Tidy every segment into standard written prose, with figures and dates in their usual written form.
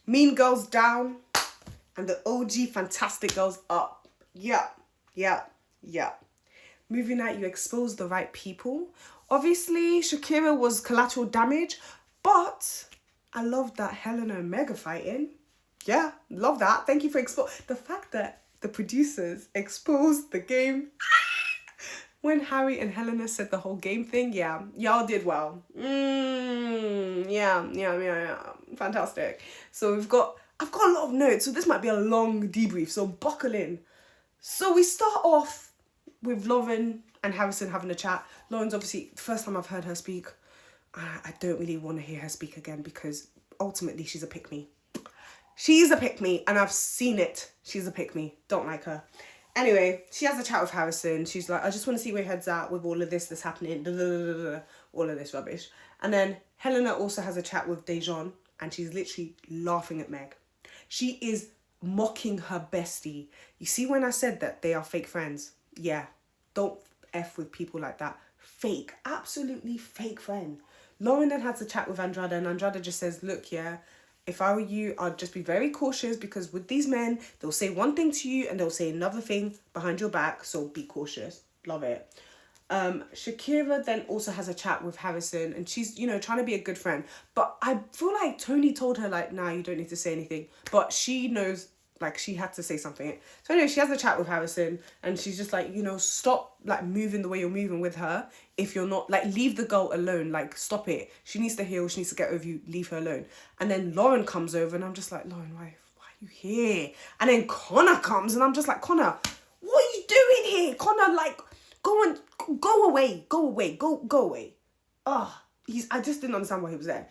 Mean Girls down and the OG Fantastic Girls up. Yeah. Moving out, you exposed the right people. Obviously, Shakira was collateral damage, but I love that Helena and Meg are fighting. Yeah, love that. Thank you for the fact that the producers exposed the game. When Harry and Helena said the whole game thing, yeah, y'all did well. Yeah. Fantastic. So I've got a lot of notes, so this might be a long debrief, so buckle in. So we start off with Lauren and Harrison having a chat. Lauren's obviously, the first time I've heard her speak, I don't really want to hear her speak again because ultimately she's a pick-me. She's a pick-me, and I've seen it. She's a pick-me. Don't like her. Anyway, she has a chat with Harrison. She's like, I just want to see where your head's at with all of this that's happening. All of this rubbish. And then Helena also has a chat with Dejan, and she's literally laughing at Meg. She is mocking her bestie. You see when I said that they are fake friends? Yeah. Don't F with people like that. Fake. Absolutely fake friend. Lauren then has a chat with Andrada, and Andrada just says, look, yeah, if I were you, I'd just be very cautious because with these men, they'll say one thing to you and they'll say another thing behind your back. So be cautious. Love it. Shakira then also has a chat with Harrison and she's, trying to be a good friend. But I feel like Tony told her, like, nah, you don't need to say anything. But she knows, like, she had to say something. So anyway, she has a chat with Harrison and she's just like, stop, like, moving the way you're moving with her. If you're not, like, leave the girl alone. Like, stop it. She needs to heal. She needs to get over you. Leave her alone. And then Lauren comes over and I'm just like, Lauren, why are you here? And then Connor comes and I'm just like, Connor, what are you doing here? Connor, like, go away. I just didn't understand why he was there.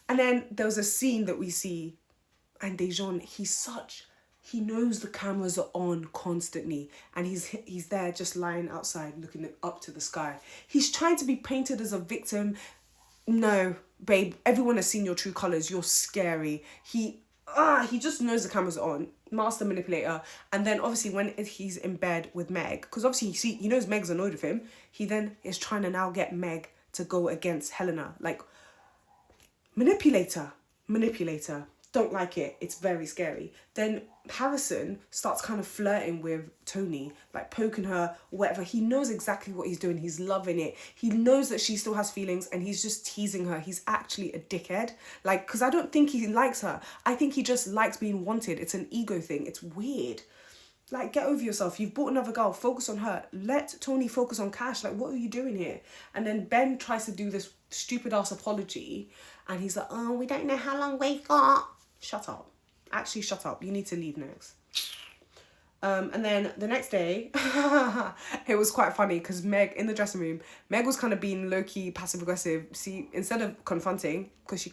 And then there was a scene that we see and Dejan, he knows the cameras are on constantly and he's there just lying outside looking up to the sky. He's trying to be painted as a victim. No, babe, everyone has seen your true colours. You're scary. He just knows the cameras are on. Master manipulator. And then obviously when he's in bed with Meg, because obviously he knows Meg's annoyed with him, he then is trying to now get Meg to go against Helena. Like, manipulator. Don't like it. It's very scary. Then Harrison starts kind of flirting with Tony, like poking her, whatever. He knows exactly what he's doing. He's loving it. He knows that she still has feelings and he's just teasing her. He's actually a dickhead. Like, because I don't think he likes her. I think he just likes being wanted. It's an ego thing. It's weird. Like, get over yourself. You've bought another girl. Focus on her. Let Tony focus on Cash. Like, what are you doing here? And then Ben tries to do this stupid ass apology and he's like, oh, we don't know how long we've got. Shut up. Actually, shut up. You need to leave next. And then the next day, it was quite funny because Meg, in the dressing room, Meg was kind of being low-key passive-aggressive. See, instead of confronting, because she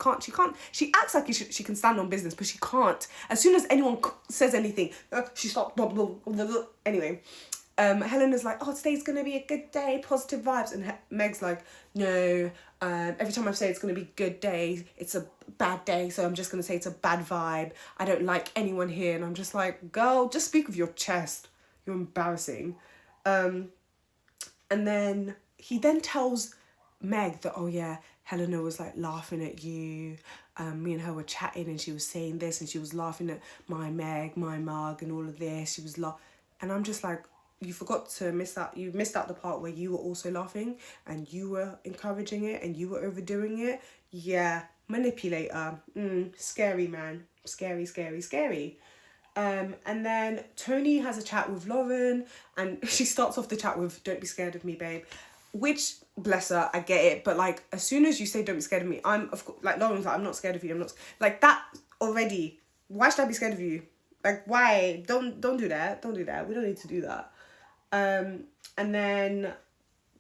acts like she can stand on business, but she can't. As soon as anyone says anything, she stops. Anyway, Helena's like, oh, today's going to be a good day, positive vibes. And Meg's like, no, every time I say it's going to be a good day, it's a bad day, so I'm just going to say it's a bad vibe. I don't like anyone here. And I'm just like, girl, just speak with your chest. You're embarrassing. And then he then tells Meg that, oh yeah, Helena was like laughing at you. Me and her were chatting and she was saying this and she was laughing at my Meg, my mug and all of this. She was and I'm just like, you forgot to miss out. You missed out the part where you were also laughing and you were encouraging it and you were overdoing it. Yeah, manipulator. Scary, man. Scary. And then Tony has a chat with Lauren and she starts off the chat with, don't be scared of me, babe. Which, bless her, I get it. But like, as soon as you say don't be scared of me, Lauren's like, I'm not scared of you. I'm not, like that already. Why should I be scared of you? Like, why? Don't do that. Don't do that. We don't need to do that. And then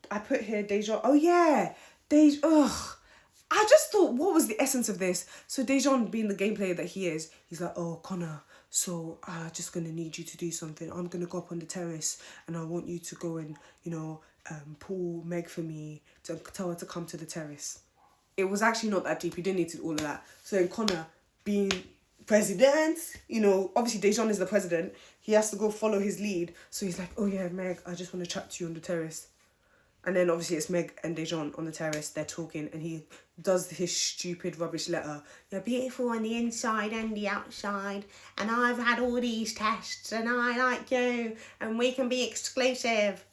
I put here Dejan. Oh yeah, I just thought, what was the essence of this? So Dejan, being the game player that he is, he's like, oh, Connor, so I'm just going to need you to do something. I'm going to go up on the terrace and I want you to go and, pull Meg for me, to tell her to come to the terrace. It was actually not that deep. You didn't need to do all of that. So then Connor, being president, obviously Dejan is the president. He has to go follow his lead. So he's like, oh yeah, Meg, I just want to chat to you on the terrace. And then obviously it's Meg and Dejan on the terrace. They're talking and he does his stupid rubbish letter. You're beautiful on the inside and the outside. And I've had all these tests and I like you. And we can be exclusive.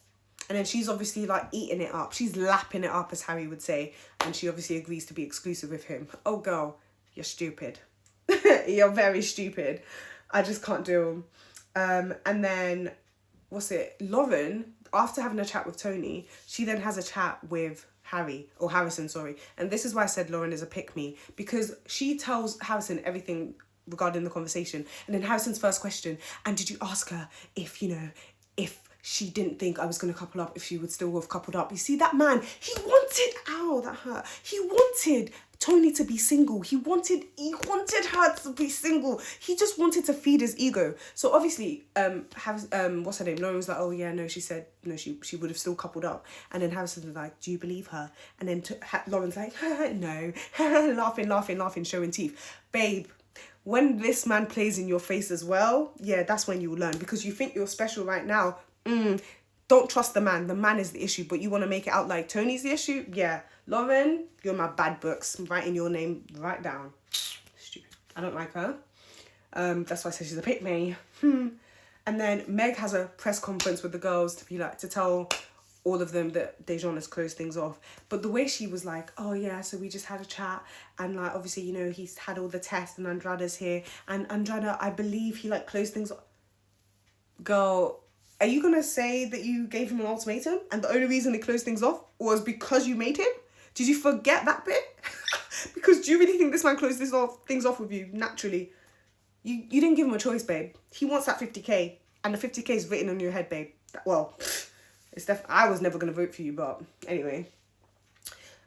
And then she's obviously like eating it up. She's lapping it up, as Harry would say. And she obviously agrees to be exclusive with him. Oh, girl, you're stupid. You're very stupid. I just can't do them. And then, Lauren, after having a chat with Tony, she then has a chat with Harrison, sorry. And this is why I said Lauren is a pick-me, because she tells Harrison everything regarding the conversation. And then Harrison's first question, and did you ask her if she didn't think I was going to couple up, if she would still have coupled up? You see, that man, he wanted, that hurt. He wanted Tony to be single. He wanted her to be single. He just wanted to feed his ego. So obviously, what's her name? Lauren was like, oh yeah, no, she said, no, she would have still coupled up. And then Harrison was like, do you believe her? And then Lauren's like, no, laughing, showing teeth. Babe, when this man plays in your face as well, yeah, that's when you learn. Because you think you're special right now. Don't trust the man. The man is the issue, but you want to make it out like Tony's the issue? Yeah. Lauren, you're my bad books. I'm writing your name right down. Stupid. I don't like her. That's why I said she's a pick-me. And then Meg has a press conference with the girls to tell all of them that Dejan has closed things off. But the way she was like, oh yeah, so we just had a chat, and like obviously, you know, he's had all the tests and Andrada's here, and Andrada, I believe he like closed things off. Girl, are you gonna say that you gave him an ultimatum and the only reason he closed things off was because you made him? Did you forget that bit? Because do you really think this man closed things off with you naturally? You didn't give him a choice, babe. He wants that 50k, and the 50k is written on your head, babe. Well, I was never gonna vote for you, but anyway.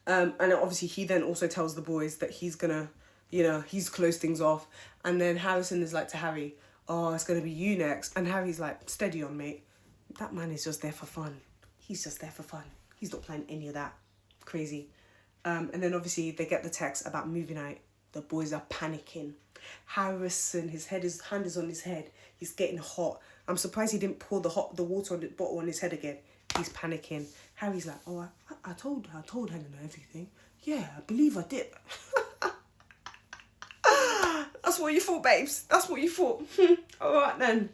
And obviously he then also tells the boys that he's gonna, you know, he's closed things off, and then Harrison is like to Harry, oh, it's going to be you next. And Harry's like, steady on, mate. That man is just there for fun. He's just there for fun. He's not planning any of that. Crazy. And then obviously they get the text about movie night. The boys are panicking. Harrison, hand is on his head. He's getting hot. I'm surprised he didn't pour the water on the bottle on his head again. He's panicking. Harry's like, oh, I told Helena everything. Yeah, I believe I did. That's what you thought, babes. That's what you thought. All right, then.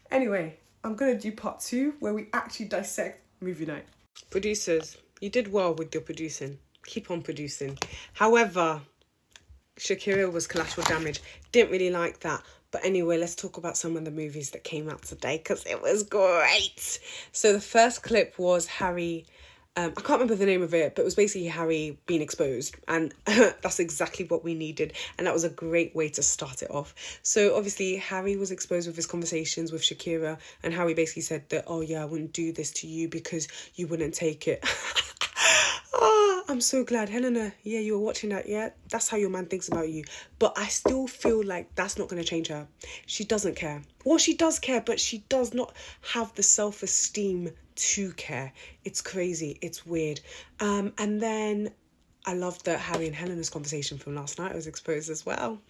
Anyway, I'm going to do part 2 where we actually dissect movie night. Producers, you did well with your producing. Keep on producing. However, Shakira was collateral damage. Didn't really like that. But anyway, let's talk about some of the movies that came out today because it was great. So the first clip was Harry... I can't remember the name of it, but it was basically Harry being exposed, and that's exactly what we needed, and that was a great way to start it off. So obviously Harry was exposed with his conversations with Shakira, and Harry basically said that, oh yeah, I wouldn't do this to you because you wouldn't take it. Oh, I'm so glad. Helena, yeah, you were watching that, yeah? That's how your man thinks about you. But I still feel like that's not going to change her. She doesn't care. Well, she does care, but she does not have the self-esteem to care. It's crazy. It's weird. And then I loved that Harry and Helena's conversation from last night was exposed as well.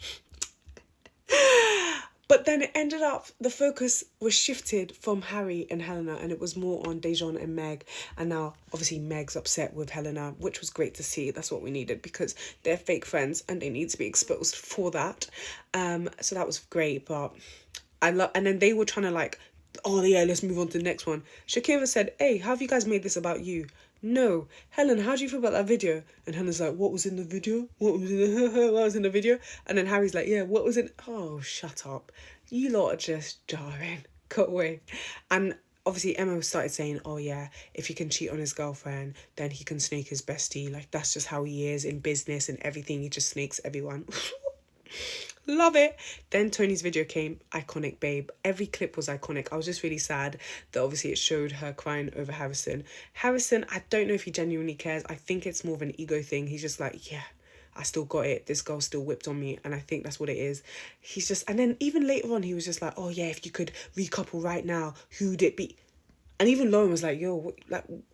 But then it ended up, the focus was shifted from Harry and Helena, and it was more on Dejan and Meg. And now, obviously, Meg's upset with Helena, which was great to see. That's what we needed, because they're fake friends and they need to be exposed for that. So that was great, but and then they were trying to like, oh yeah, let's move on to the next one. Shakira said, hey, how have you guys made this about you? No. Helen, how do you feel about that video? And Helen's like, what was in the video? What was in the video? And then Harry's like, yeah, what was in... Oh, shut up. You lot are just jarring. Go away. And obviously Emma started saying, oh yeah, if he can cheat on his girlfriend, then he can snake his bestie. Like, that's just how he is in business and everything. He just snakes everyone. Love it. Then Tony's video came. Iconic, babe. Every clip was iconic. I was just really sad that obviously it showed her crying over Harrison. Harrison, I don't know if he genuinely cares. I think it's more of an ego thing. He's just like, yeah, I still got it. This girl still whipped on me. And I think that's what it is. He's just... And then even later on, he was just like, oh yeah, if you could recouple right now, who'd it be? And even Lauren was like, yo,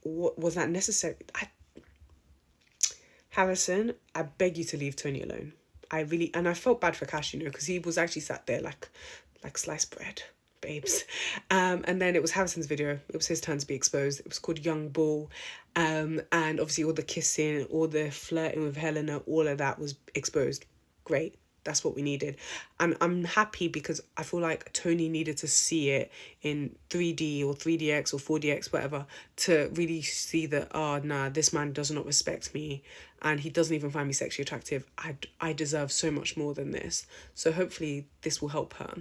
what was that necessary? Harrison, I beg you to leave Tony alone. I felt bad for Cash, you know, because he was actually sat there like sliced bread. babes. And then it was Harrison's video. It was his turn to be exposed. It was called Young Bull. And obviously all the kissing, all the flirting with Helena, all of that was exposed. Great. That's what we needed. And I'm happy because I feel like Tony needed to see it in 3D or 3DX or 4DX, whatever, to really see that, oh, nah, this man does not respect me and he doesn't even find me sexually attractive. I deserve so much more than this. So hopefully this will help her.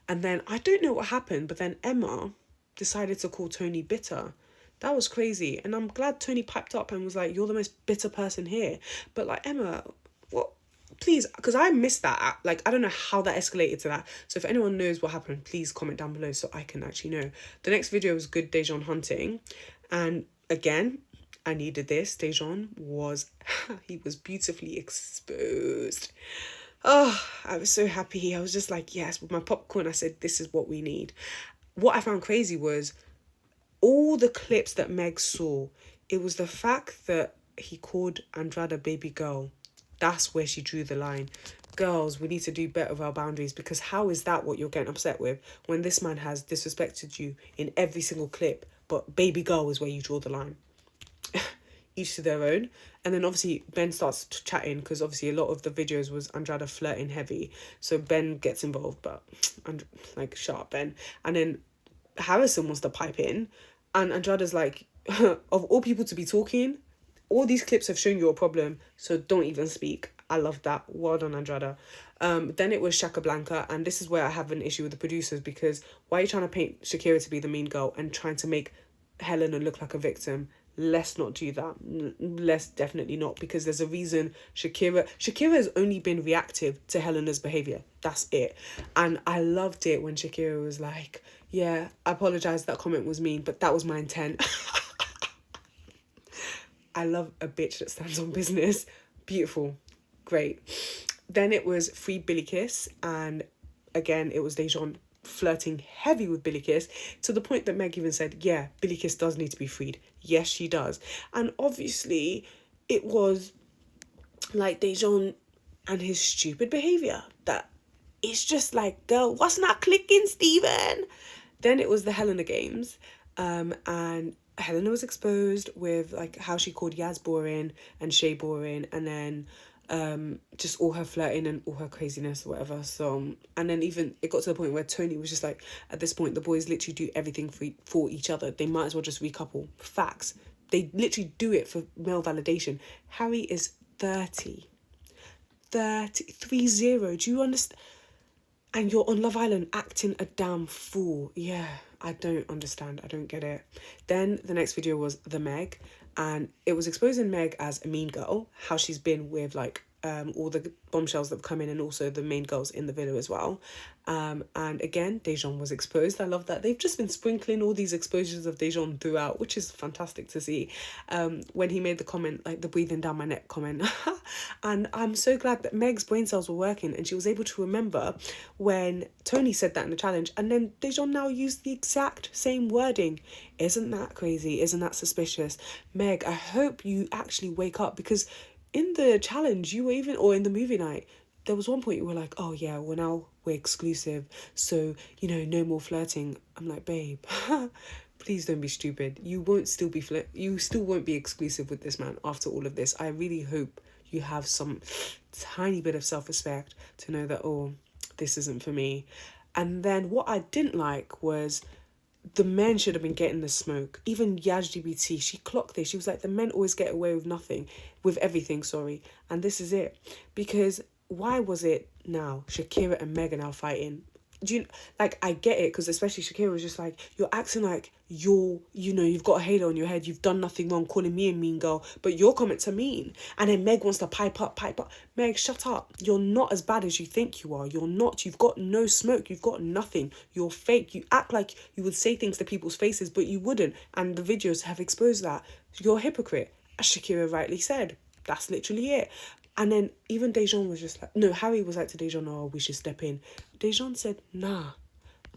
And then I don't know what happened, but then Emma decided to call Tony bitter. That was crazy. And I'm glad Tony piped up and was like, you're the most bitter person here. But like, Emma, what? Please, because I missed that. Like, I don't know how that escalated to that. So if anyone knows what happened, please comment down below so I can actually know. The next video was Good Dejan hunting. And again, I needed this. Dejan was, he was beautifully exposed. Oh, I was so happy. I was just like, yes, with my popcorn, I said, this is what we need. What I found crazy was all the clips that Meg saw. It was the fact that he called Andrade baby girl. That's where she drew the line. Girls, we need to do better with our boundaries, because how is that what you're getting upset with when this man has disrespected you in every single clip, but baby girl is where you draw the line? Each to their own. And then obviously Ben starts chatting, because obviously a lot of the videos was Andrade flirting heavy. So Ben gets involved, but like, shut up, Ben. And then Harrison wants to pipe in, and Andrade's like, of all people to be talking, all these clips have shown you a problem, so don't even speak. I love that. Well done, Andrade. Then it was Shaka Blanca, and this is where I have an issue with the producers, because why are you trying to paint Shakira to be the mean girl and trying to make Helena look like a victim? Let's not do that. Let's definitely not, because there's a reason Shakira has only been reactive to Helena's behaviour. That's it. And I loved it when Shakira was like, yeah, I apologise, that comment was mean, but that was my intent. I love a bitch that stands on business. Beautiful. Great. Then it was Free Billy Kiss. And again, it was Dejan flirting heavy with Billy Kiss, to the point that Meg even said, yeah, Billy Kiss does need to be freed. Yes, she does. And obviously, it was like Dejan and his stupid behaviour that it's just like, girl, what's not clicking, Steven? Then it was the Helena games. And Helena was exposed with like how she called Yaz boring and Shay boring, and then just all her flirting and all her craziness or whatever. So, and then even it got to the point where Tony was just like, at this point the boys literally do everything for each other. They might as well just recouple. Facts. They literally do it for male validation. Harry is 30. 30. Do you understand? And you're on Love Island acting a damn fool. Yeah, I don't understand. I don't get it. Then the next video was the Meg, and it was exposing Meg as a mean girl, how she's been with like all the bombshells that have come in, and also the main girls in the video as well. And again, Dejan was exposed. I love that they've just been sprinkling all these exposures of Dejan throughout, which is fantastic to see. When he made the comment, like the breathing down my neck comment. And I'm so glad that Meg's brain cells were working and she was able to remember when Tony said that in the challenge, and then Dejan now used the exact same wording. Isn't that crazy? Isn't that suspicious? Meg, I hope you actually wake up, because in the challenge you were even, or in the movie night, there was one point you were like, oh yeah, well now we're exclusive, so, you know, no more flirting. I'm like, babe, please don't be stupid. You won't still be you still won't be exclusive with this man after all of this. I really hope you have some tiny bit of self-respect to know that, oh, this isn't for me. And then what I didn't like was the men should have been getting the smoke. Even YazGBT, she clocked this. She was like, the men always get away with everything, sorry. And this is it. Because why was it now Shakira and Meg are now fighting? Do you, like, I get it, because especially Shakira was just like, you're acting like you've got a halo on your head, you've done nothing wrong, calling me a mean girl, but your comments are mean. And then Meg wants to pipe up. Meg, shut up. You're not as bad as you think you are. You're not. You've got no smoke. You've got nothing. You're fake. You act like you would say things to people's faces, but you wouldn't. And the videos have exposed that. You're a hypocrite, as Shakira rightly said. That's literally it. And then even Dejan was just like, no, Harry was like to Dejan, oh, we should step in. Dejan said, nah,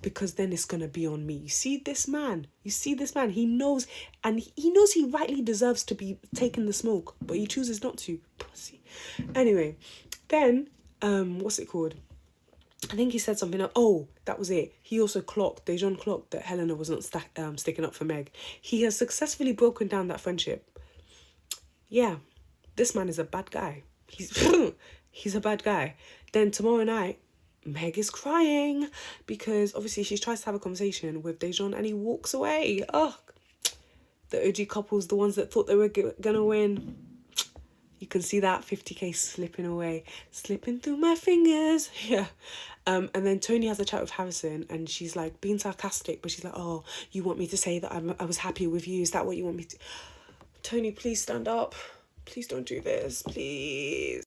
because then it's going to be on me. You see this man? He knows, and he knows he rightly deserves to be taking the smoke, but he chooses not to. Pussy. Anyway, then, what's it called? I think he said something, oh, that was it. He also Dejan clocked that Helena was not sticking up for Meg. He has successfully broken down that friendship. Yeah, this man is a bad guy. He's a bad guy. Then tomorrow night, Meg is crying because obviously she tries to have a conversation with Dejan and he walks away. Oh, the OG couples, the ones that thought they were gonna win. You can see that 50k slipping away, slipping through my fingers. Yeah. And then Tony has a chat with Harrison and she's like being sarcastic, but she's like, oh, you want me to say that I was happy with you? Is that what you want me to? Tony, please stand up. Please don't do this, please.